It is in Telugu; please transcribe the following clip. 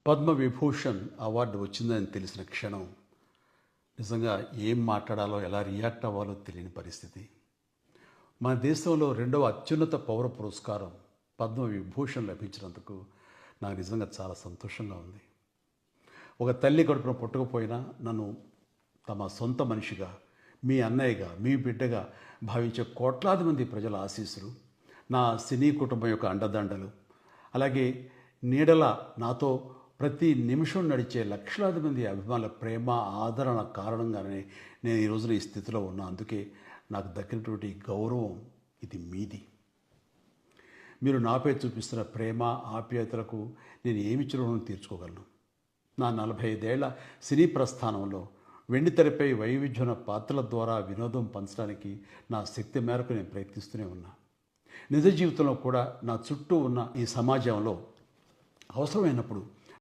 పద్మవిభూషణ్ అవార్డు వచ్చిందని తెలిసిన క్షణం నిజంగా ఏం మాట్లాడాలో ఎలా రియాక్ట్ అవ్వాలో తెలియని పరిస్థితి. మన దేశంలో రెండవ అత్యున్నత పౌర పురస్కారం పద్మవిభూషణ్ లభించినందుకు నాకు నిజంగా చాలా సంతోషంగా ఉంది. ఒక తల్లి కడుపున పుట్టకపోయినా నన్ను తమ సొంత మనిషిగా, మీ అన్నయ్యగా, మీ బిడ్డగా భావించే కోట్లాది మంది ప్రజల ఆశీస్సులు, నా సినీ కుటుంబం యొక్క అండదండలు, అలాగే నీడల నాతో ప్రతి నిమిషం నడిచే లక్షలాది మంది అభిమానుల ప్రేమ, ఆదరణ కారణంగానే నేను ఈ రోజున ఈ స్థితిలో ఉన్నా. అందుకే నాకు దక్కినటువంటి గౌరవం ఇది మీది. మీరు నాపై చూపిస్తున్న ప్రేమ, ఆప్యాయతలకు నేను ఏమి రుణం తీర్చుకోగలను? నా 45 ఏళ్ల సినీ ప్రస్థానంలో వెండితెరపై వైవిధ్యమైన పాత్రల ద్వారా వినోదం పంచడానికి నా శక్తి మేరకు నేను ప్రయత్నిస్తూనే ఉన్నా. నిజ జీవితంలో కూడా నా చుట్టూ ఉన్న ఈ సమాజంలో అవసరమైనప్పుడు